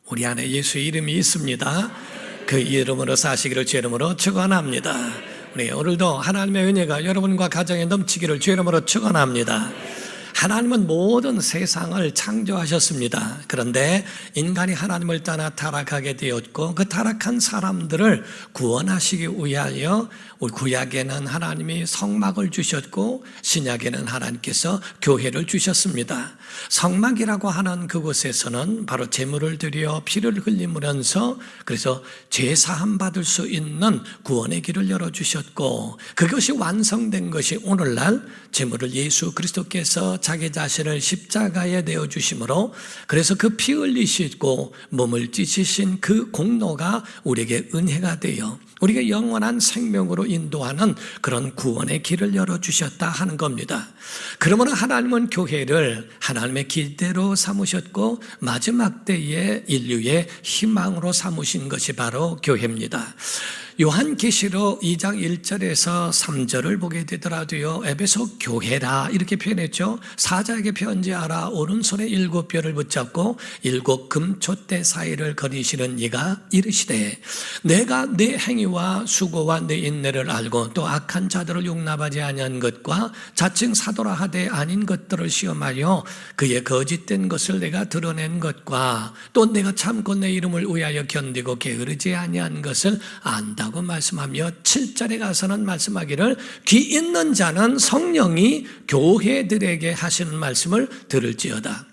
우리 안에 예수의 이름이 있습니다. 그 이름으로 사시기를 주 이름으로 축원합니다. 우리 오늘도 하나님의 은혜가 여러분과 가정에 넘치기를 주 이름으로 축원합니다. 하나님은 모든 세상을 창조하셨습니다. 그런데 인간이 하나님을 떠나 타락하게 되었고 그 타락한 사람들을 구원하시기 위하여 우리 구약에는 하나님이 성막을 주셨고 신약에는 하나님께서 교회를 주셨습니다. 성막이라고 하는 그곳에서는 바로 제물을 드려 피를 흘리면서 그래서 죄사함 받을 수 있는 구원의 길을 열어주셨고 그것이 완성된 것이 오늘날 제물을 예수 그리스도께서 자기 자신을 십자가에 내어주심으로 그래서 그 피 흘리시고 몸을 찢으신 그 공로가 우리에게 은혜가 되어 우리가 영원한 생명으로 인도하는 그런 구원의 길을 열어주셨다 하는 겁니다. 그러므로 하나님은 교회를 하나님의 기대로 삼으셨고 마지막 때의 인류의 희망으로 삼으신 것이 바로 교회입니다. 요한계시록 2장 1절에서 3절을 보게 되더라도요, 에베소 교회라 이렇게 표현했죠. 사자에게 편지하라. 오른손에 7뼈를 붙잡고 7 금촛대 사이를 거니시는 이가 이르시되 내가 네 행위와 수고와 네 인내를 알고 또 악한 자들을 용납하지 아니한 것과 자칭 사도라 하되 아닌 것들을 시험하여 그의 거짓된 것을 내가 드러낸 것과 또 내가 참고 내 이름을 위하여 견디고 게으르지 아니한 것을 안다 고 말씀하며 7절에 가서는 말씀하기를 귀 있는 자는 성령이 교회들에게 하시는 말씀을 들을지어다.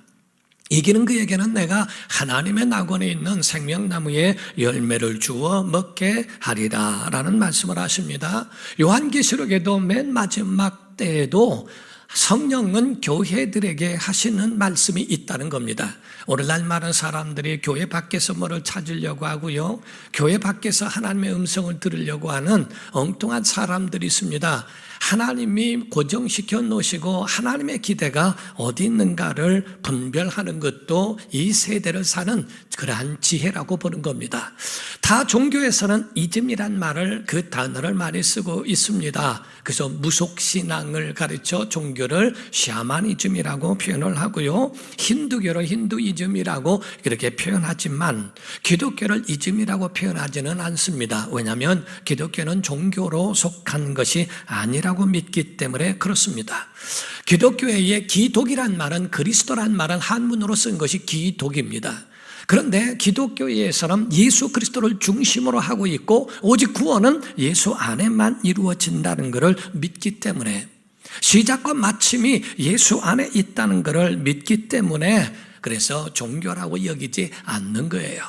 이기는 그에게는 내가 하나님의 낙원에 있는 생명나무의 열매를 주어 먹게 하리라 라는 말씀을 하십니다. 요한계시록에도 맨 마지막 때에도 성령은 교회들에게 하시는 말씀이 있다는 겁니다. 오늘날 많은 사람들이 교회 밖에서 뭐를 찾으려고 하고요, 교회 밖에서 하나님의 음성을 들으려고 하는 엉뚱한 사람들이 있습니다. 하나님이 고정시켜 놓으시고 하나님의 기대가 어디 있는가를 분별하는 것도 이 세대를 사는 그러한 지혜라고 보는 겁니다. 다 종교에서는 이즘이란 말을 그 단어를 많이 쓰고 있습니다. 그래서 무속신앙을 가르쳐 종교를 샤머니즘이라고 표현을 하고요, 힌두교를 힌두이즘이라고 이렇게 표현하지만 기독교를 이즘이라고 표현하지는 않습니다. 왜냐하면 기독교는 종교로 속한 것이 아니라고 믿기 때문에 그렇습니다. 기독교의 기독이란 말은 그리스도란 말은 한문으로 쓴 것이 기독입니다. 그런데 기독교에서는 예수 그리스도를 중심으로 하고 있고 오직 구원은 예수 안에만 이루어진다는 것을 믿기 때문에 시작과 마침이 예수 안에 있다는 것을 믿기 때문에 그래서 종교라고 여기지 않는 거예요.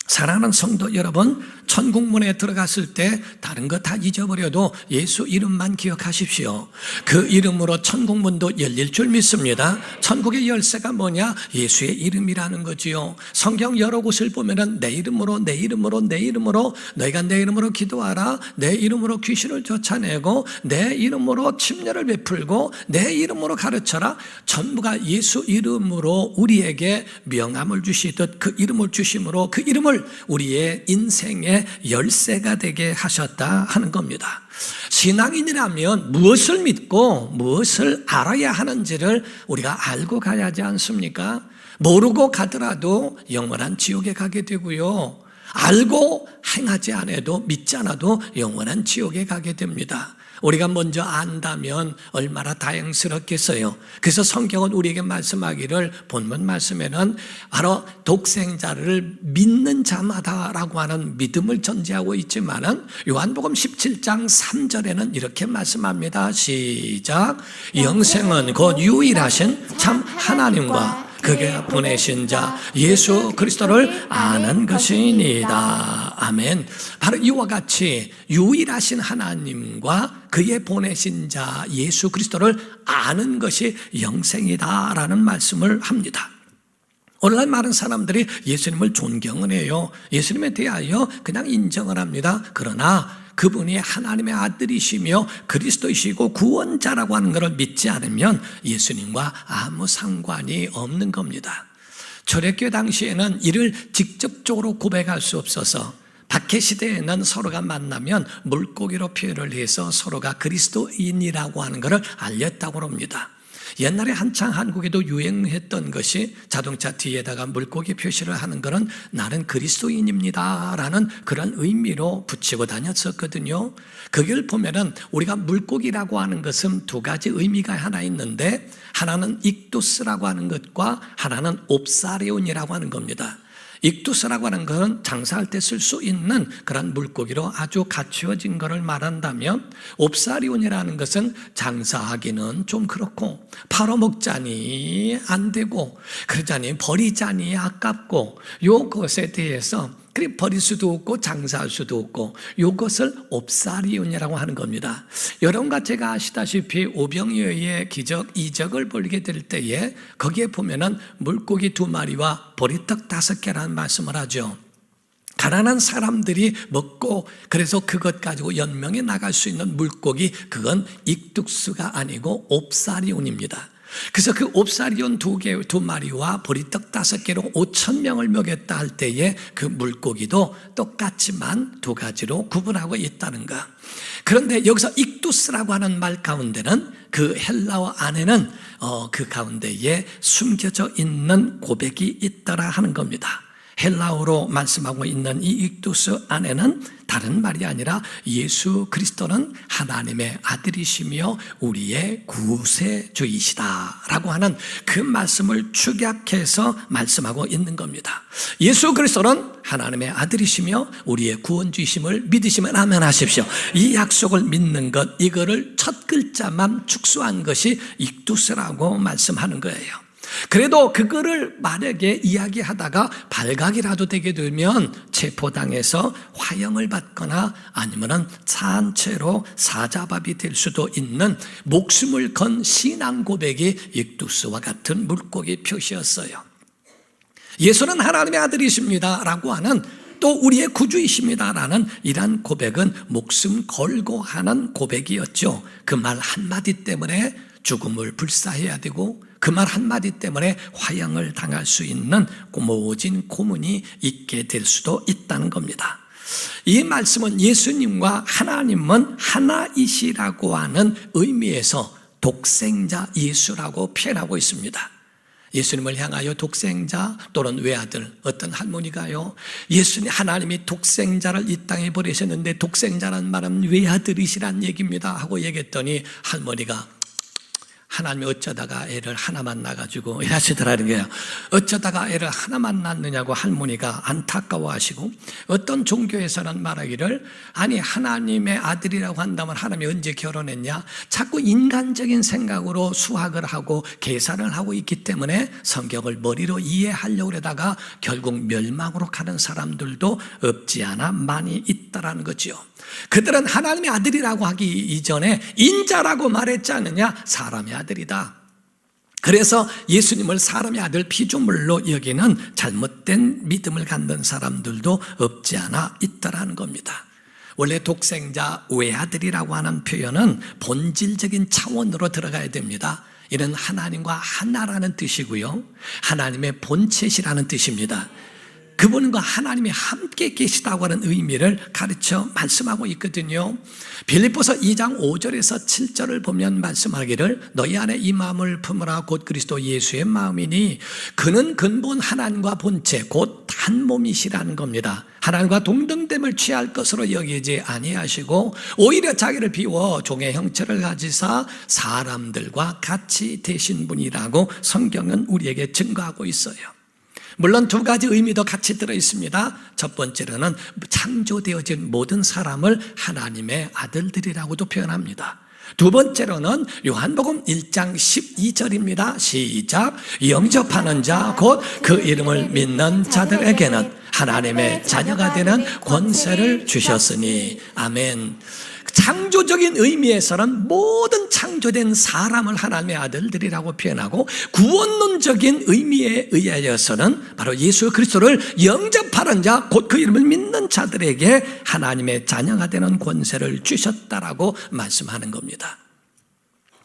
사랑하는 성도 여러분, 천국문에 들어갔을 때 다른 거 다 잊어버려도 예수 이름만 기억하십시오. 그 이름으로 천국문도 열릴 줄 믿습니다. 천국의 열쇠가 뭐냐? 예수의 이름이라는 거지요. 성경 여러 곳을 보면은 내 이름으로 내 이름으로 내 이름으로 너희가 내 이름으로 기도하라, 내 이름으로 귀신을 쫓아내고 내 이름으로 침례를 베풀고 내 이름으로 가르쳐라, 전부가 예수 이름으로 우리에게 명함을 주시듯 그 이름을 주심으로 그 이름을 우리의 인생의 열쇠가 되게 하셨다 하는 겁니다. 신앙인이라면 무엇을 믿고 무엇을 알아야 하는지를 우리가 알고 가야 하지 않습니까? 모르고 가더라도 영원한 지옥에 가게 되고요, 알고 행하지 않아도 믿지 않아도 영원한 지옥에 가게 됩니다. 우리가 먼저 안다면 얼마나 다행스럽겠어요. 그래서 성경은 우리에게 말씀하기를 본문 말씀에는 바로 독생자를 믿는 자마다라고 하는 믿음을 전제하고 있지만은 요한복음 17장 3절에는 이렇게 말씀합니다. 시작. 영생은 곧 유일하신 참 하나님과 그가 보내신 자 예수 그리스도를 아는 것이니이다. 아멘. 바로 이와 같이 유일하신 하나님과 그의 보내신 자 예수 그리스도를 아는 것이 영생이다라는 말씀을 합니다. 오늘날 많은 사람들이 예수님을 존경을 해요. 예수님에 대하여 그냥 인정을 합니다. 그러나 그분이 하나님의 아들이시며 그리스도이시고 구원자라고 하는 것을 믿지 않으면 예수님과 아무 상관이 없는 겁니다. 초대교회 당시에는 이를 직접적으로 고백할 수 없어서 박해시대에는 서로가 만나면 물고기로 표현을 해서 서로가 그리스도인이라고 하는 것을 알렸다고 합니다. 옛날에 한창 한국에도 유행했던 것이 자동차 뒤에다가 물고기 표시를 하는 것은 나는 그리스도인입니다 라는 그런 의미로 붙이고 다녔었거든요. 그걸 보면은 우리가 물고기라고 하는 것은 두 가지 의미가 하나 있는데, 하나는 익두스라고 하는 것과 하나는 옵사리온이라고 하는 겁니다. 익두스라고 하는 것은 장사할 때 쓸 수 있는 그런 물고기로 아주 갖추어진 것을 말한다면, 옵사리온이라는 것은 장사하기는 좀 그렇고 팔아먹자니 안 되고 그러자니 버리자니 아깝고, 요것에 대해서 그래 버릴 수도 없고 장사할 수도 없고, 이것을 옵사리온이라고 하는 겁니다. 여러분과 제가 아시다시피 오병이어의 기적, 이적을 보게 될 때에 거기에 보면은 물고기 2마리와 보리떡 5개라는 말씀을 하죠. 가난한 사람들이 먹고 그래서 그것 가지고 연명해 나갈 수 있는 물고기, 그건 익두스가 아니고 옵사리온입니다. 그래서 그 옵사리온 2마리와 보리떡 5개로 5,000명을 먹였다 할 때에 그 물고기도 똑같지만 두 가지로 구분하고 있다는 것. 그런데 여기서 익두스라고 하는 말 가운데는, 그 헬라어 안에는 그 가운데에 숨겨져 있는 고백이 있더라 하는 겁니다. 헬라어로 말씀하고 있는 이 익두스 안에는 다른 말이 아니라 예수 그리스도는 하나님의 아들이시며 우리의 구세주이시다라고 하는 그 말씀을 축약해서 말씀하고 있는 겁니다. 예수 그리스도는 하나님의 아들이시며 우리의 구원주이심을 믿으시면 아멘 하십시오. 이 약속을 믿는 것, 이거를 첫 글자만 축소한 것이 익두스라고 말씀하는 거예요. 그래도 그거를 만약에 이야기하다가 발각이라도 되게 되면 체포당해서 화형을 받거나 아니면은 산채로 사자밥이 될 수도 있는 목숨을 건 신앙 고백이 익두스와 같은 물고기 표시였어요. 예수는 하나님의 아들이십니다 라고 하는, 또 우리의 구주이십니다라는 이러한 고백은 목숨 걸고 하는 고백이었죠. 그 말 한마디 때문에 죽음을 불사해야 되고 그 말 한마디 때문에 화형을 당할 수 있는 모진 고문이 있게 될 수도 있다는 겁니다. 이 말씀은 예수님과 하나님은 하나이시라고 하는 의미에서 독생자 예수라고 표현하고 있습니다. 예수님을 향하여 독생자 또는 외아들, 어떤 할머니가요, 예수님 하나님이 독생자를 이 땅에 보내셨는데 독생자란 말은 외아들이시란 얘기입니다 하고 얘기했더니 할머니가 하나님이 어쩌다가 애를 하나만 낳아가지고 이러시더라는 거예요. 어쩌다가 애를 하나만 낳느냐고 할머니가 안타까워하시고, 어떤 종교에서는 말하기를, 아니 하나님의 아들이라고 한다면 하나님이 언제 결혼했냐, 자꾸 인간적인 생각으로 수학을 하고 계산을 하고 있기 때문에 성경을 머리로 이해하려고 하다가 결국 멸망으로 가는 사람들도 없지 않아 많이 있다라는 거죠. 그들은 하나님의 아들이라고 하기 이전에 인자라고 말했지 않느냐, 사람의 아들이다. 그래서 예수님을 사람의 아들 피조물로 여기는 잘못된 믿음을 갖는 사람들도 없지 않아 있다라는 겁니다. 원래 독생자 외아들이라고 하는 표현은 본질적인 차원으로 들어가야 됩니다. 이는 하나님과 하나라는 뜻이고요, 하나님의 본체시라는 뜻입니다. 그분과 하나님이 함께 계시다고 하는 의미를 가르쳐 말씀하고 있거든요. 빌립보서 2장 5절에서 7절을 보면 말씀하기를, 너희 안에 이 마음을 품으라 곧 그리스도 예수의 마음이니 그는 근본 하나님과 본체 곧 한 몸이시라는 겁니다. 하나님과 동등됨을 취할 것으로 여기지 아니하시고 오히려 자기를 비워 종의 형체를 가지사 사람들과 같이 되신 분이라고 성경은 우리에게 증거하고 있어요. 물론 두 가지 의미도 같이 들어있습니다. 첫 번째로는 창조되어진 모든 사람을 하나님의 아들들이라고도 표현합니다. 두 번째로는 요한복음 1장 12절입니다. 시작. 영접하는 자 곧 그 이름을 믿는 자들에게는 하나님의 자녀가 되는 권세를 주셨으니 아멘. 창조적인 의미에서는 모든 창조된 사람을 하나님의 아들들이라고 표현하고, 구원론적인 의미에 의하여서는 바로 예수 그리스도를 영접하는 자 곧 그 이름을 믿는 자들에게 하나님의 자녀가 되는 권세를 주셨다라고 말씀하는 겁니다.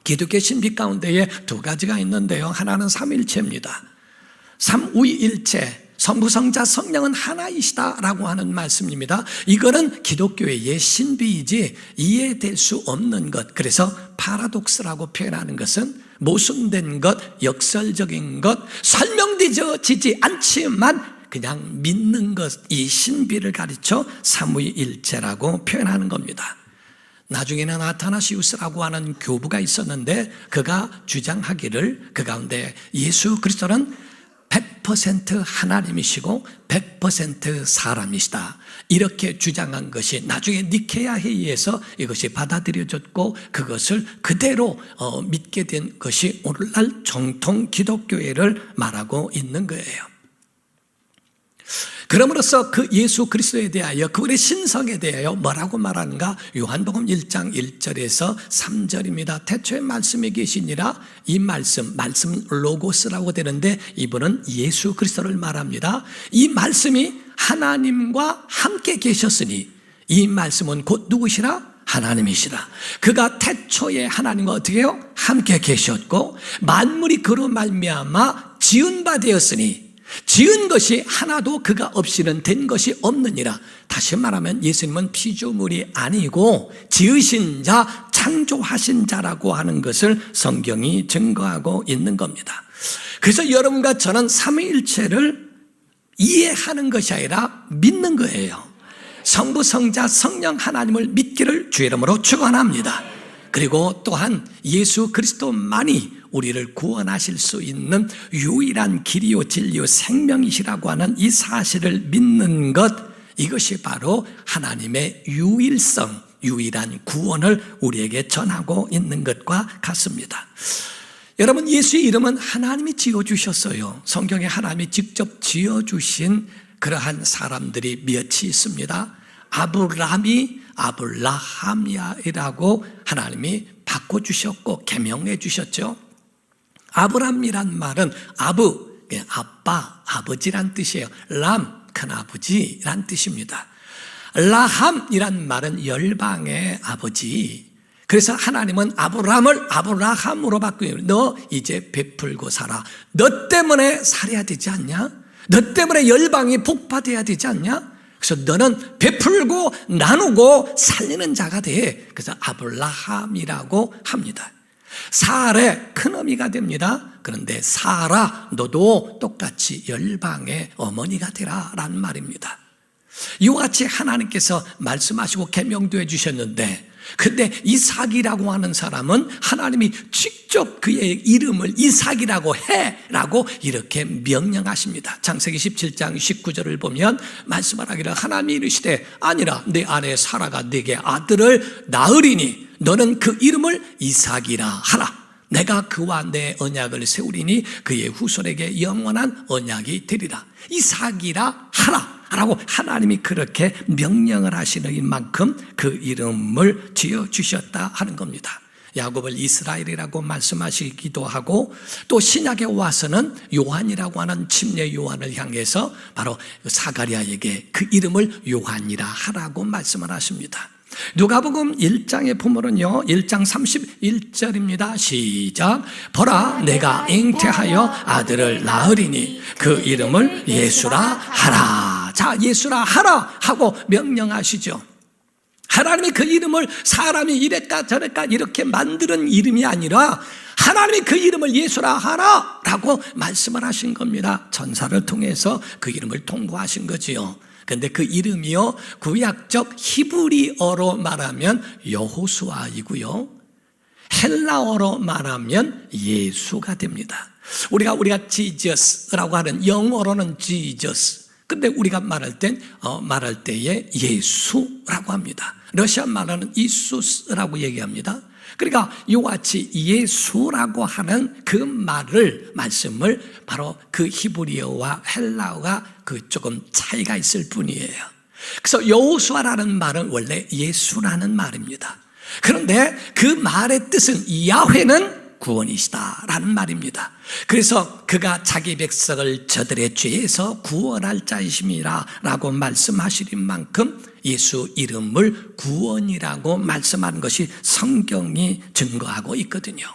기독교 신비 가운데에 두 가지가 있는데요, 하나는 삼일체입니다. 삼위일체, 성부, 성자, 성령은 하나이시다라고 하는 말씀입니다. 이거는 기독교의 신비이지 이해될 수 없는 것, 그래서 파라독스라고 표현하는 것은 모순된 것, 역설적인 것, 설명되어지지 않지만 그냥 믿는 것, 이 신비를 가르쳐 삼위일체라고 표현하는 겁니다. 나중에는 아타나시우스라고 하는 교부가 있었는데 그가 주장하기를 그 가운데 예수 그리스도는 100% 하나님이시고 100% 사람이시다, 이렇게 주장한 것이 나중에 니케아 회의에서 이것이 받아들여졌고 그것을 그대로 믿게 된 것이 오늘날 정통 기독교회를 말하고 있는 거예요. 그럼으로써 그 예수 그리스도에 대하여 그분의 신성에 대하여 뭐라고 말하는가? 요한복음 1장 1절에서 3절입니다. 태초에 말씀이 계시니라. 이 말씀 로고스라고 되는데 이분은 예수 그리스도를 말합니다. 이 말씀이 하나님과 함께 계셨으니 이 말씀은 곧 누구시라? 하나님이시라. 그가 태초에 하나님과 어떻게 해요? 함께 계셨고 만물이 그로 말미암아 지은 바 되었으니 지은 것이 하나도 그가 없이는 된 것이 없느니라. 다시 말하면 예수님은 피조물이 아니고 지으신 자, 창조하신 자라고 하는 것을 성경이 증거하고 있는 겁니다. 그래서 여러분과 저는 삼위일체를 이해하는 것이 아니라 믿는 거예요. 성부, 성자, 성령 하나님을 믿기를 주의 이름으로 축원합니다. 그리고 또한 예수 그리스도만이 우리를 구원하실 수 있는 유일한 길이요 진리요 생명이시라고 하는 이 사실을 믿는 것, 이것이 바로 하나님의 유일성, 유일한 구원을 우리에게 전하고 있는 것과 같습니다. 여러분, 예수의 이름은 하나님이 지어주셨어요. 성경에 하나님이 직접 지어주신 그러한 사람들이 몇이 있습니다. 아브라함이 아브라함이라고 하나님이 바꿔주셨고 개명해 주셨죠. 아브라함이란 말은 아부, 아빠, 아버지란 뜻이에요. 람, 큰아버지란 뜻입니다. 라함이란 말은 열방의 아버지. 그래서 하나님은 아브라함을 아브라함으로 바꾸요. 너 이제 베풀고 살아. 너 때문에 살아야 되지 않냐? 너 때문에 열방이 복받아야 되지 않냐? 그래서 너는 베풀고 나누고 살리는 자가 돼. 그래서 아브라함이라고 합니다. 사라의 큰어미가 됩니다. 그런데 사라, 너도 똑같이 열방의 어머니가 되라 라는 말입니다. 이와 같이 하나님께서 말씀하시고 계명도 해주셨는데, 근데 이삭이라고 하는 사람은 하나님이 직접 그의 이름을 이삭이라고 해라고 이렇게 명령하십니다. 창세기 17장 19절을 보면 말씀을 하기를 하나님이 이르시되 아니라 내 아내 사라가 네게 아들을 낳으리니 너는 그 이름을 이삭이라 하라. 내가 그와 내 언약을 세우리니 그의 후손에게 영원한 언약이 되리라. 이삭이라 하라 라고 하나님이 그렇게 명령을 하시는 만큼 그 이름을 지어주셨다 하는 겁니다. 야곱을 이스라엘이라고 말씀하시기도 하고, 또 신약에 와서는 요한이라고 하는 침례 요한을 향해서 바로 사가랴에게 그 이름을 요한이라 하라고 말씀을 하십니다. 누가복음 1장에 보면요, 1장 31절입니다. 시작. 보라, 내가 잉태하여 아들을 낳으리니 그 이름을 예수라 하라. 자, 예수라 하라 하고 명령하시죠. 하나님이 그 이름을 사람이 이랬까 저랬까 이렇게 만드는 이름이 아니라 하나님이 그 이름을 예수라 하라 라고 말씀을 하신 겁니다. 전사를 통해서 그 이름을 통보하신 거지요. 그런데 그 이름이요, 구약적 히브리어로 말하면 여호수아이고요, 헬라어로 말하면 예수가 됩니다. 우리가 지저스라고 하는, 영어로는 지저스, 근데 우리가 말할 때에 예수라고 합니다. 러시아 말하는 이수스라고 얘기합니다. 그러니까 이와 같이 예수라고 하는 그 말씀을 바로 그 히브리어와 헬라어가 그 조금 차이가 있을 뿐이에요. 그래서 여호수아라는 말은 원래 예수라는 말입니다. 그런데 그 말의 뜻은 야훼는 구원이시다라는 말입니다. 그래서 그가 자기 백성을 저들의 죄에서 구원할 자이심이라 라고 말씀하시는 만큼 예수 이름을 구원이라고 말씀하는 것이 성경이 증거하고 있거든요.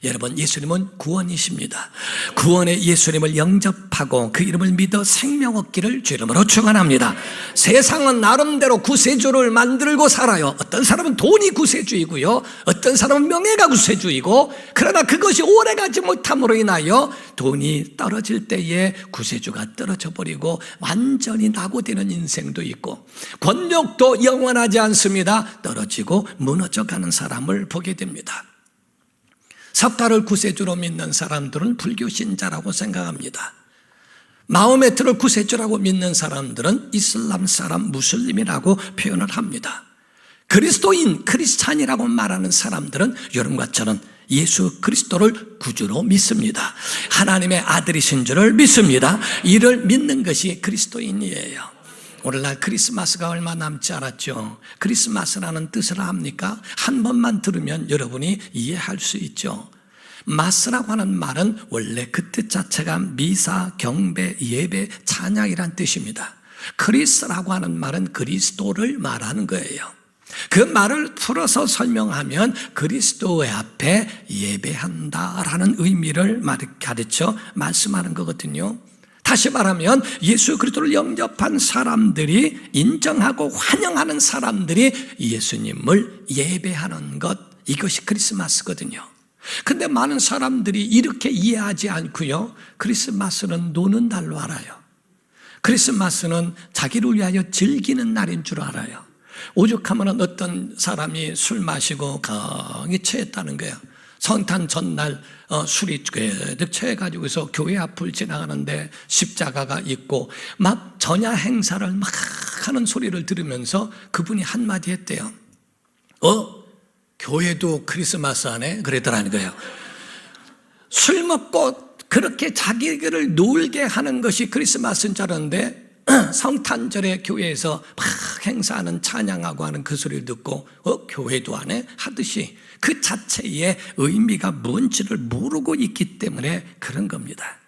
여러분, 예수님은 구원이십니다. 구원의 예수님을 영접하고 그 이름을 믿어 생명 얻기를 주 이름으로 축원합니다. 세상은 나름대로 구세주를 만들고 살아요. 어떤 사람은 돈이 구세주이고요, 어떤 사람은 명예가 구세주이고, 그러나 그것이 오래가지 못함으로 인하여 돈이 떨어질 때에 구세주가 떨어져 버리고 완전히 낙오되는 인생도 있고, 권력도 영원하지 않습니다. 떨어지고 무너져가는 사람을 보게 됩니다. 석가를 구세주로 믿는 사람들은 불교 신자라고 생각합니다. 마호메트를 구세주라고 믿는 사람들은 이슬람 사람, 무슬림이라고 표현을 합니다. 그리스도인, 크리스찬이라고 말하는 사람들은 여러분과 저는 예수 그리스도를 구주로 믿습니다. 하나님의 아들이신 줄을 믿습니다. 이를 믿는 것이 그리스도인이에요. 오늘날 크리스마스가 얼마 남지 않았죠. 크리스마스라는 뜻을 압니까? 한 번만 들으면 여러분이 이해할 수 있죠. 마스라고 하는 말은 원래 그 뜻 자체가 미사, 경배, 예배, 찬양이란 뜻입니다. 크리스라고 하는 말은 그리스도를 말하는 거예요. 그 말을 풀어서 설명하면 그리스도의 앞에 예배한다라는 의미를 가르쳐 말씀하는 거거든요. 다시 말하면 예수 그리스도를 영접한 사람들이, 인정하고 환영하는 사람들이 예수님을 예배하는 것, 이것이 크리스마스거든요. 근데 많은 사람들이 이렇게 이해하지 않고요, 크리스마스는 노는 날로 알아요. 크리스마스는 자기를 위하여 즐기는 날인 줄 알아요. 오죽하면 어떤 사람이 술 마시고 강이 취했다는 거예요. 성탄 전날 술이 꽤 취해가지고서 교회 앞을 지나가는데 십자가가 있고 막 전야 행사를 막 하는 소리를 들으면서 그분이 한마디 했대요. 교회도 크리스마스 하네? 그랬더라는 거예요. 술 먹고 그렇게 자기를 놀게 하는 것이 크리스마스인 줄 알았는데, 성탄절에 교회에서 막 행사하는, 찬양하고 하는 그 소리를 듣고 교회도 안 해? 하듯이 그 자체의 의미가 뭔지를 모르고 있기 때문에 그런 겁니다.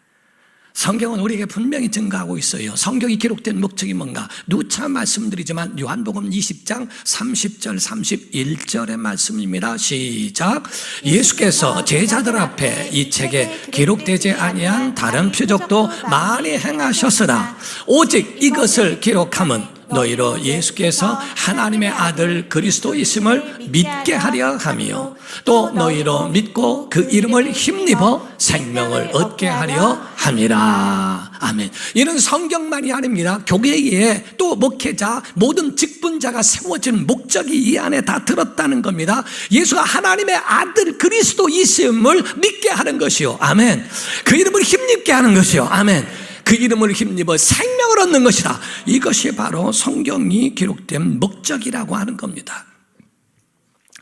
성경은 우리에게 분명히 증거하고 있어요. 성경이 기록된 목적이 뭔가? 누차 말씀드리지만 요한복음 20장 30절 31절의 말씀입니다. 시작. 예수께서 제자들 앞에 이 책에 기록되지 아니한 다른 표적도 많이 행하셨으나 오직 이것을 기록함은 너희로 예수께서 하나님의 아들 그리스도이심을 믿게 하려 함이요, 또 너희로 믿고 그 이름을 힘입어 생명을 얻게 하려 함이라. 아멘. 이런 성경만이 아닙니다. 교회에 또 목회자, 모든 직분자가 세워진 목적이 이 안에 다 들었다는 겁니다. 예수가 하나님의 아들 그리스도이심을 믿게 하는 것이요, 아멘. 그 이름을 힘입게 하는 것이요, 아멘. 그 이름을 힘입어 생명을 얻는 것이다. 이것이 바로 성경이 기록된 목적이라고 하는 겁니다.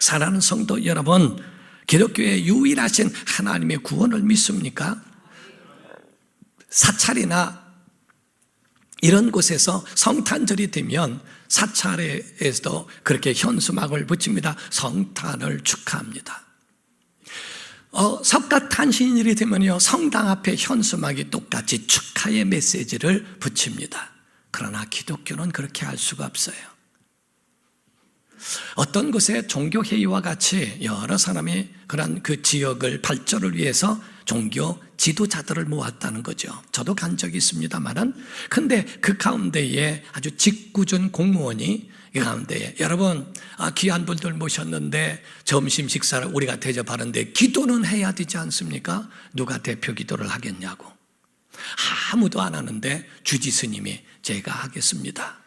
사랑하는 성도 여러분, 기독교의 유일하신 하나님의 구원을 믿습니까? 사찰이나 이런 곳에서 성탄절이 되면 사찰에서도 그렇게 현수막을 붙입니다. 성탄을 축하합니다. 석가탄신일이 되면요, 성당 앞에 현수막이 똑같이 축하의 메시지를 붙입니다. 그러나 기독교는 그렇게 할 수가 없어요. 어떤 곳에 종교회의와 같이 여러 사람이 그런 그 지역을 발전을 위해서 종교 지도자들을 모았다는 거죠. 저도 간 적이 있습니다만은, 근데 그 가운데에 아주 직구준 공무원이 이 가운데에, 여러분 귀한 분들 모셨는데 점심 식사를 우리가 대접하는데 기도는 해야 되지 않습니까? 누가 대표 기도를 하겠냐고. 아무도 안 하는데 주지 스님이 제가 하겠습니다.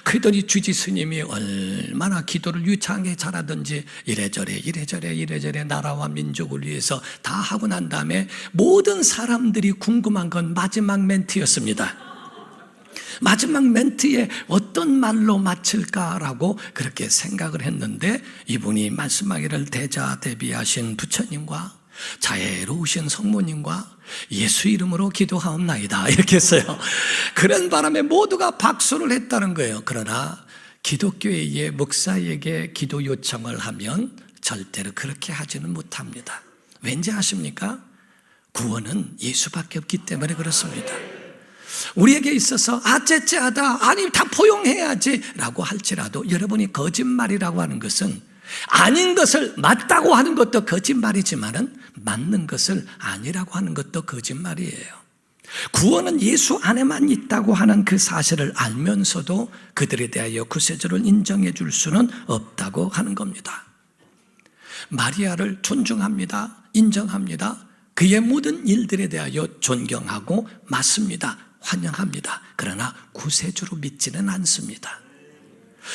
그랬더니 주지 스님이 얼마나 기도를 유창하게 잘하든지 이래저래 나라와 민족을 위해서 다 하고 난 다음에 모든 사람들이 궁금한 건 마지막 멘트였습니다. 마지막 멘트에 어떤 말로 마칠까라고 그렇게 생각을 했는데, 이분이 말씀하기를 대자대비하신 부처님과 자애로우신 성모님과 예수 이름으로 기도하옵나이다, 이렇게 했어요. 그런 바람에 모두가 박수를 했다는 거예요. 그러나 기독교의 목사에게 기도 요청을 하면 절대로 그렇게 하지는 못합니다. 왠지 아십니까? 구원은 예수밖에 없기 때문에 그렇습니다. 우리에게 있어서 째째하다, 아니 다 포용해야지 라고 할지라도, 여러분이 거짓말이라고 하는 것은 아닌 것을 맞다고 하는 것도 거짓말이지만은 맞는 것을 아니라고 하는 것도 거짓말이에요. 구원은 예수 안에만 있다고 하는 그 사실을 알면서도 그들에 대하여 구세주를 인정해 줄 수는 없다고 하는 겁니다. 마리아를 존중합니다. 인정합니다. 그의 모든 일들에 대하여 존경하고 맞습니다. 환영합니다. 그러나 구세주로 믿지는 않습니다.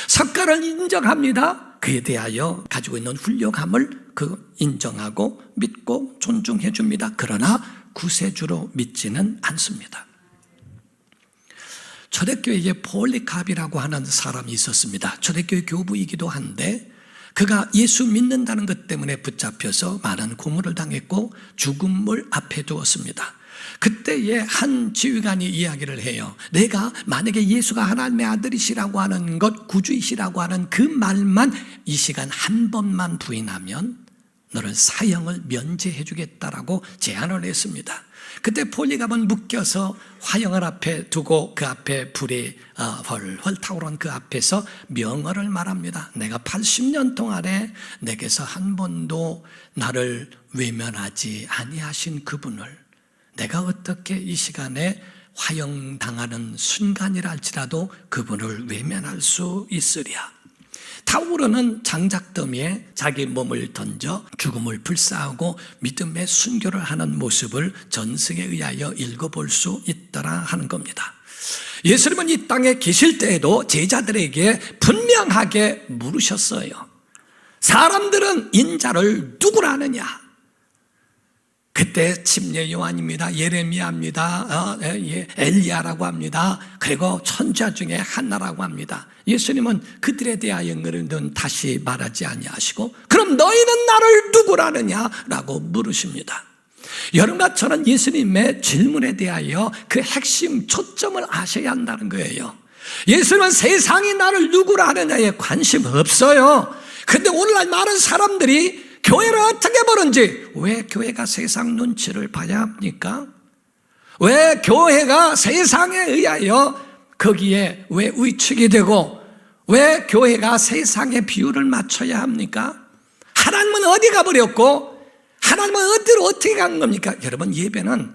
석가를 인정합니다. 그에 대하여 가지고 있는 훌륭함을 인정하고 믿고 존중해 줍니다. 그러나 구세주로 믿지는 않습니다. 초대교회에 폴리캅이라고 하는 사람이 있었습니다. 초대교회 교부이기도 한데 그가 예수 믿는다는 것 때문에 붙잡혀서 많은 고문을 당했고 죽음을 앞에 두었습니다. 그때에 한 지휘관이 이야기를 해요. 내가 만약에 예수가 하나님의 아들이시라고 하는 것, 구주이시라고 하는 그 말만 이 시간 한 번만 부인하면 너를 사형을 면제해 주겠다라고 제안을 했습니다. 그때 폴리갑은 묶여서 화형을 앞에 두고 그 앞에 불이 헐헐 타오른 그 앞에서 명언을 말합니다. 내가 80년 동안에 내게서 한 번도 나를 외면하지 아니하신 그분을 내가 어떻게 이 시간에 화형당하는 순간이라 할지라도 그분을 외면할 수 있으랴. 타오르는 장작더미에 자기 몸을 던져 죽음을 불사하고 믿음의 순교를 하는 모습을 전승에 의하여 읽어볼 수 있더라 하는 겁니다. 예수님은 이 땅에 계실 때에도 제자들에게 분명하게 물으셨어요. 사람들은 인자를 누구라 하느냐? 그때 침례 요한입니다. 예레미야입니다. 엘리야라고 합니다. 그리고 천자 중에 하나라고 합니다. 예수님은 그들에 대하여는 다시 말하지 아니하시고 그럼 너희는 나를 누구라느냐라고 물으십니다. 여러분과 저는 예수님의 질문에 대하여 그 핵심 초점을 아셔야 한다는 거예요. 예수님은 세상이 나를 누구라 하느냐에 관심 없어요. 그런데 오늘날 많은 사람들이 교회를 어떻게 보는지, 왜 교회가 세상 눈치를 봐야 합니까? 왜 교회가 세상에 의하여 거기에 왜 위축이 되고 왜 교회가 세상의 비율을 맞춰야 합니까? 하나님은 어디 가버렸고 하나님은 어디로 어떻게 간 겁니까? 여러분, 예배는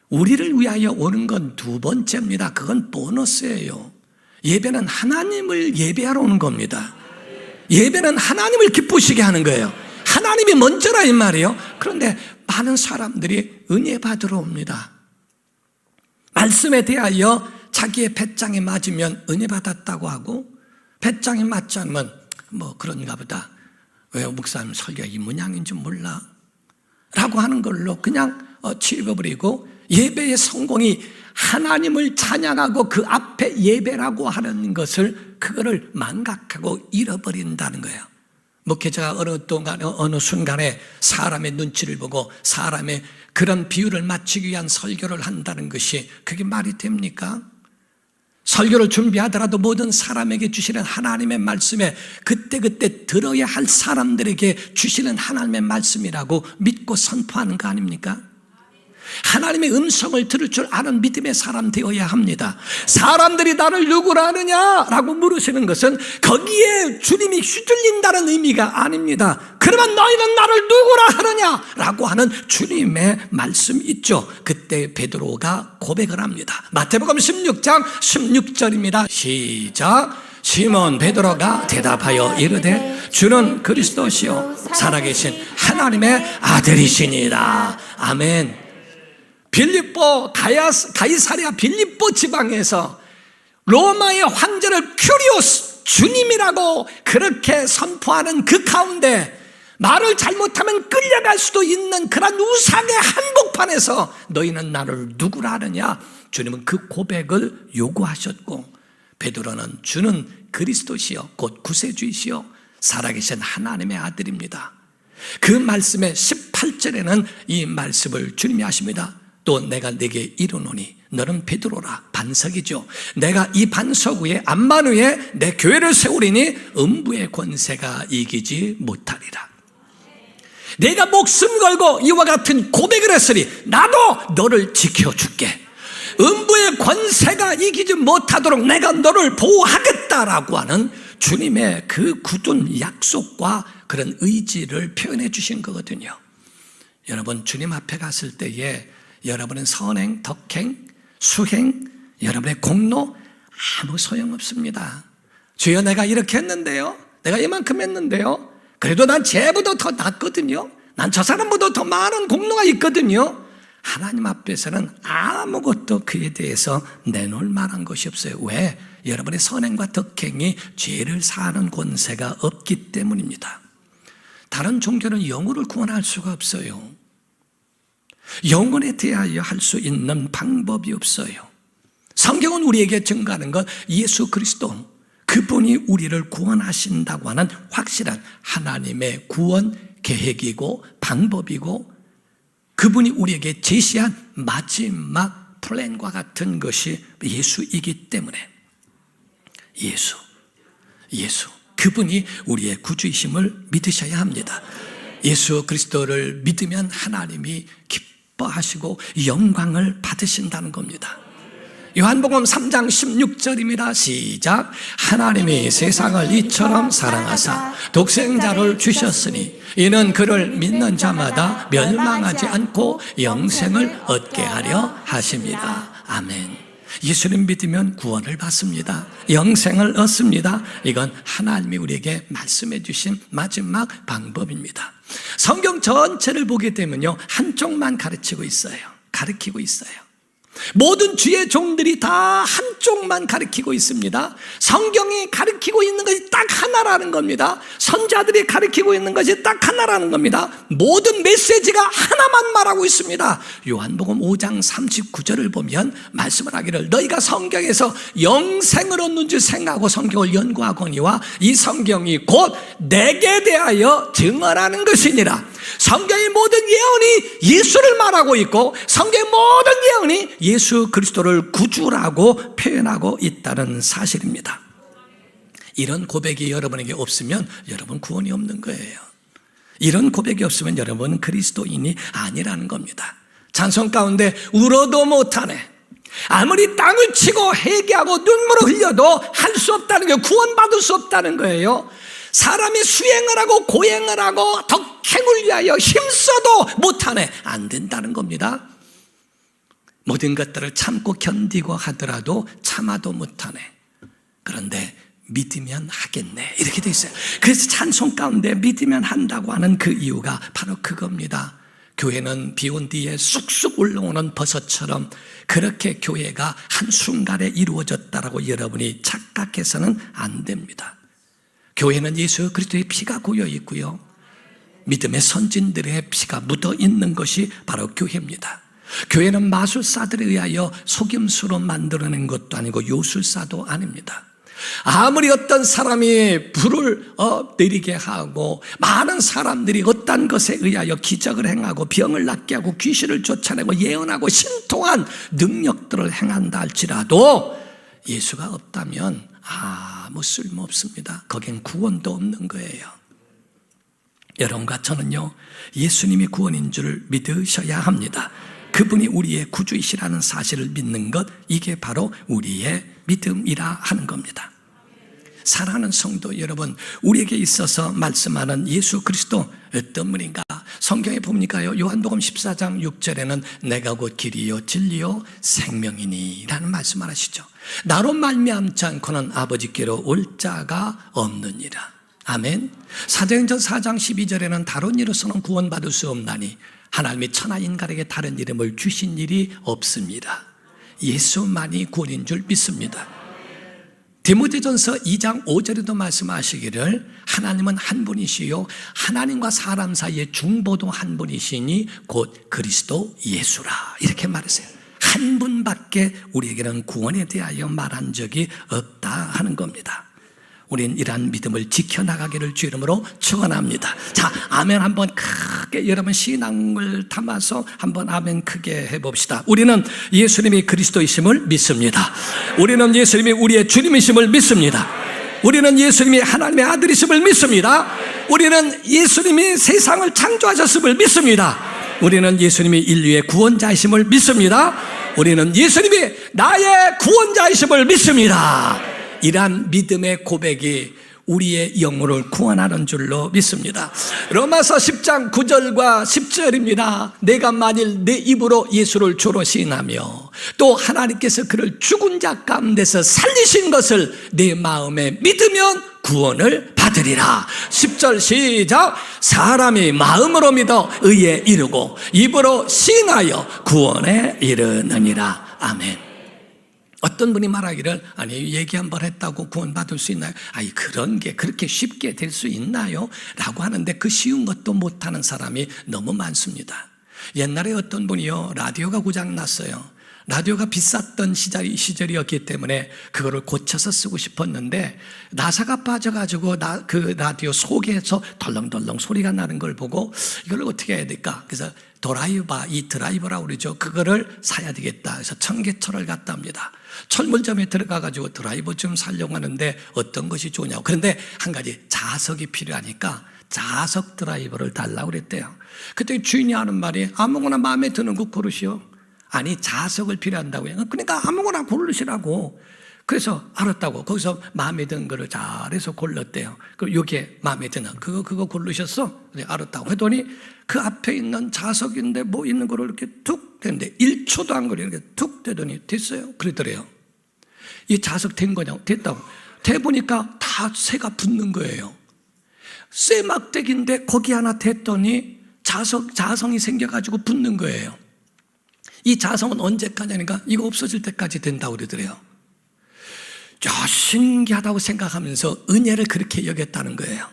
우리를 위하여 오는 건 두 번째입니다. 그건 보너스예요. 예배는 하나님을 예배하러 오는 겁니다. 예배는 하나님을 기쁘시게 하는 거예요. 하나님이 먼저라 이 말이에요. 그런데 많은 사람들이 은혜 받으러 옵니다. 말씀에 대하여 자기의 배짱에 맞으면 은혜 받았다고 하고 배짱에 맞지 않으면 뭐 그런가 보다. 왜 목사님 설교가 이 모양인지 몰라? 라고 하는 걸로 그냥 치워버리고 예배의 성공이 하나님을 찬양하고 그 앞에 예배라고 하는 것을 그거를 망각하고 잃어버린다는 거예요. 목회자가 어느 순간에 사람의 눈치를 보고 사람의 그런 비율을 맞추기 위한 설교를 한다는 것이 그게 말이 됩니까? 설교를 준비하더라도 모든 사람에게 주시는 하나님의 말씀에 그때그때 들어야 할 사람들에게 주시는 하나님의 말씀이라고 믿고 선포하는 거 아닙니까? 하나님의 음성을 들을 줄 아는 믿음의 사람 되어야 합니다. 사람들이 나를 누구라 하느냐라고 물으시는 것은 거기에 주님이 휘둘린다는 의미가 아닙니다. 그러면 너희는 나를 누구라 하느냐라고 하는 주님의 말씀 있죠. 그때 베드로가 고백을 합니다. 마태복음 16장 16절입니다. 시작. 시몬 베드로가 대답하여 이르되 주는 그리스도시요 살아계신 하나님의 아들이시니라. 아멘. 빌립보 가이사랴 빌립보 지방에서 로마의 황제를 큐리오스 주님이라고 그렇게 선포하는 그 가운데 말을 잘못하면 끌려갈 수도 있는 그런 우상의 한복판에서 너희는 나를 누구라 하느냐? 주님은 그 고백을 요구하셨고 베드로는 주는 그리스도시요 곧 구세주이시요 살아계신 하나님의 아들입니다. 그 말씀의 18절에는 이 말씀을 주님이 하십니다. 또 내가 네게 이르노니 너는 베드로라. 반석이죠. 내가 이 반석 위에 안반 위에 내 교회를 세우리니 음부의 권세가 이기지 못하리라. 내가 목숨 걸고 이와 같은 고백을 했으니 나도 너를 지켜줄게. 음부의 권세가 이기지 못하도록 내가 너를 보호하겠다라고 하는 주님의 그 굳은 약속과 그런 의지를 표현해 주신 거거든요. 여러분, 주님 앞에 갔을 때에 여러분은 선행, 덕행, 수행, 여러분의 공로 아무 소용없습니다. 주여, 내가 이렇게 했는데요, 내가 이만큼 했는데요, 그래도 난 쟤보다 더 낫거든요, 난 저 사람보다 더 많은 공로가 있거든요. 하나님 앞에서는 아무것도 그에 대해서 내놓을 만한 것이 없어요. 왜? 여러분의 선행과 덕행이 죄를 사하는 권세가 없기 때문입니다. 다른 종교는 영혼을 구원할 수가 없어요. 영혼에 대하여 할 수 있는 방법이 없어요. 성경은 우리에게 증거하는 것, 예수 그리스도, 그분이 우리를 구원하신다고 하는 확실한 하나님의 구원 계획이고 방법이고, 그분이 우리에게 제시한 마지막 플랜과 같은 것이 예수이기 때문에 예수, 그분이 우리의 구주이심을 믿으셔야 합니다. 예수 그리스도를 믿으면 하나님이 기뻐하시고 영광을 받으신다는 겁니다. 요한복음 3장 16절입니다. 시작. 하나님이 세상을 이처럼 사랑하사 독생자를 주셨으니 이는 그를 믿는 자마다 멸망하지 않고 영생을 얻게 하려 하십니다. 아멘. 예수님 믿으면 구원을 받습니다. 영생을 얻습니다. 이건 하나님이 우리에게 말씀해 주신 마지막 방법입니다. 성경 전체를 보게 되면요, 한쪽만 가르치고 있어요. 모든 주의 종들이 다 한쪽만 가르치고 있습니다. 성경이 가르치고 있는 것이 딱 하나라는 겁니다. 선자들이 가르치고 있는 것이 딱 하나라는 겁니다. 모든 메시지가 하나만 말하고 있습니다. 요한복음 5장 39절을 보면 말씀을 하기를, 너희가 성경에서 영생을 얻는 줄 생각하고 성경을 연구하거니와 이 성경이 곧 내게 대하여 증언하는 것이니라. 성경의 모든 예언이 예수를 말하고 있고, 성경의 모든 예언이 예수 그리스도를 구주라고 표현하고 있다는 사실입니다. 이런 고백이 여러분에게 없으면 여러분 구원이 없는 거예요. 이런 고백이 없으면 여러분은 그리스도인이 아니라는 겁니다. 찬송 가운데 울어도 못하네, 아무리 땅을 치고 회개하고 눈물을 흘려도 할 수 없다는 거예요. 구원받을 수 없다는 거예요. 사람이 수행을 하고 고행을 하고 덕행을 위하여 힘써도 못하네, 안 된다는 겁니다. 모든 것들을 참고 견디고 하더라도 참아도 못하네, 그런데 믿으면 하겠네, 이렇게 돼 있어요. 그래서 찬송 가운데 믿으면 한다고 하는 그 이유가 바로 그겁니다. 교회는 비온 뒤에 쑥쑥 올라오는 버섯처럼 그렇게 교회가 한순간에 이루어졌다라고 여러분이 착각해서는 안 됩니다. 교회는 예수 그리스도의 피가 고여 있고요, 믿음의 선진들의 피가 묻어 있는 것이 바로 교회입니다. 교회는 마술사들에 의하여 속임수로 만들어낸 것도 아니고 요술사도 아닙니다. 아무리 어떤 사람이 불을 내리게 하고 많은 사람들이 어떤 것에 의하여 기적을 행하고 병을 낫게 하고 귀신을 쫓아내고 예언하고 신통한 능력들을 행한다 할지라도 예수가 없다면 아무 쓸모 없습니다. 거긴 구원도 없는 거예요. 여러분과 저는요, 예수님이 구원인 줄 믿으셔야 합니다. 그분이 우리의 구주이시라는 사실을 믿는 것, 이게 바로 우리의 믿음이라 하는 겁니다. 사랑하는 성도 여러분, 우리에게 있어서 말씀하는 예수 그리스도 어떤 분인가? 성경에 봅니까요? 요한복음 14장 6절에는 내가 곧 길이요 진리요 생명이니 라는 말씀을 하시죠. 나로 말미암지 않고는 아버지께로 올 자가 없느니라. 아멘. 사도행전 4장 12절에는 다른 이로서는 구원받을 수 없나니 하나님이 천하 인간에게 다른 이름을 주신 일이 없습니다. 예수만이 구원인 줄 믿습니다. 디모데전서 2장 5절에도 말씀하시기를 하나님은 한 분이시요 하나님과 사람 사이의 중보도 한 분이시니 곧 그리스도 예수라, 이렇게 말했어요. 한 분밖에 우리에게는 구원에 대하여 말한 적이 없다 하는 겁니다. 우리는 이러한 믿음을 지켜나가기를 주 이름으로 축원합니다. 자, 아멘 한번 크게, 여러분 신앙을 담아서 한번 아멘 크게 해봅시다. 우리는 예수님이 그리스도이심을 믿습니다. 우리는 예수님이 우리의 주님이심을 믿습니다. 우리는 예수님이 하나님의 아들이심을 믿습니다. 우리는 예수님이 세상을 창조하셨음을 믿습니다. 우리는 예수님이 인류의 구원자이심을 믿습니다. 우리는 예수님이 나의 구원자이심을 믿습니다. 이러한 믿음의 고백이 우리의 영혼을 구원하는 줄로 믿습니다. 로마서 10장 9절과 10절입니다. 내가 만일 내 입으로 예수를 주로 시인하며 또 하나님께서 그를 죽은 자 가운데서 살리신 것을 내 마음에 믿으면 구원을 받으리라. 10절 시작. 사람이 마음으로 믿어 의에 이르고 입으로 시인하여 구원에 이르느니라. 아멘. 어떤 분이 말하기를 아니 얘기 한번 했다고 구원받을 수 있나요? 아니 그런 게 그렇게 쉽게 될 수 있나요? 라고 하는데 그 쉬운 것도 못하는 사람이 너무 많습니다. 옛날에 어떤 분이요 라디오가 고장났어요. 라디오가 비쌌던 시절이었기 때문에 그거를 고쳐서 쓰고 싶었는데 나사가 빠져가지고 그 라디오 속에서 덜렁덜렁 소리가 나는 걸 보고 이걸 어떻게 해야 될까? 그래서 드라이버라고 그러죠. 그거를 사야 되겠다. 그래서 청계천을 갔다 합니다. 철물점에 들어가가지고 드라이버 좀 사려고 하는데 어떤 것이 좋냐고. 그런데 한 가지 자석이 필요하니까 자석 드라이버를 달라고 그랬대요. 그때 주인이 하는 말이 아무거나 마음에 드는 거 고르시오. 아니 자석을 필요한다고요. 그러니까 아무거나 고르시라고. 그래서 알았다고. 거기서 마음에 드는 거를 잘해서 골랐대요. 그리고 이게 마음에 드는 그거 고르셨어? 네, 알았다고 했더니 그 앞에 있는 자석인데 뭐 있는 거를 이렇게 툭 대는데 1초도 안 걸려 이렇게 툭 대더니 됐어요. 그러더래요. 이 자석 된 거냐고. 됐다고. 대보니까 다 새가 붙는 거예요. 쇠 막대기인데 거기 하나 댔더니 자성이 생겨가지고 붙는 거예요. 이 자성은 언제까지니까 이거 없어질 때까지 된다고 그러더래요. 신기하다고 생각하면서 은혜를 그렇게 여겼다는 거예요.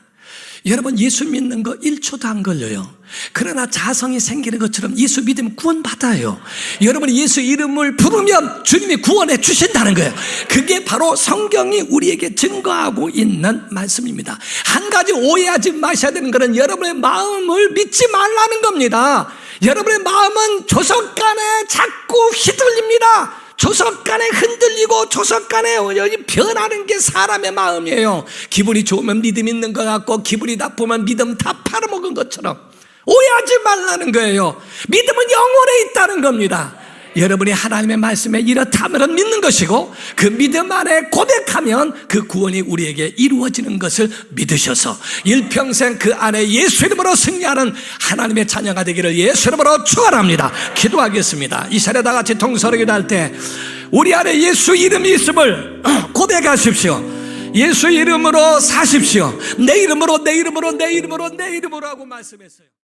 여러분 예수 믿는 거 1초도 안 걸려요. 그러나 자성이 생기는 것처럼 예수 믿으면 구원받아요. 여러분이 예수 이름을 부르면 주님이 구원해 주신다는 거예요. 그게 바로 성경이 우리에게 증거하고 있는 말씀입니다. 한 가지 오해하지 마셔야 되는 것은 여러분의 마음을 믿지 말라는 겁니다. 여러분의 마음은 조석간에 자꾸 휘둘립니다. 조석간에 흔들리고 조석간에 변하는 게 사람의 마음이에요. 기분이 좋으면 믿음 있는 것 같고 기분이 나쁘면 믿음 다 팔아먹은 것처럼 오해하지 말라는 거예요. 믿음은 영혼에 있다는 겁니다. 여러분이 하나님의 말씀에 이렇다면 믿는 것이고 그 믿음 안에 고백하면 그 구원이 우리에게 이루어지는 것을 믿으셔서 일평생 그 안에 예수 이름으로 승리하는 하나님의 자녀가 되기를 예수 이름으로 축원합니다. 기도하겠습니다. 이 시간에 다 같이 통성으로 기도할 때 우리 안에 예수 이름이 있음을 고백하십시오. 예수 이름으로 사십시오. 내 이름으로 하고 말씀했어요.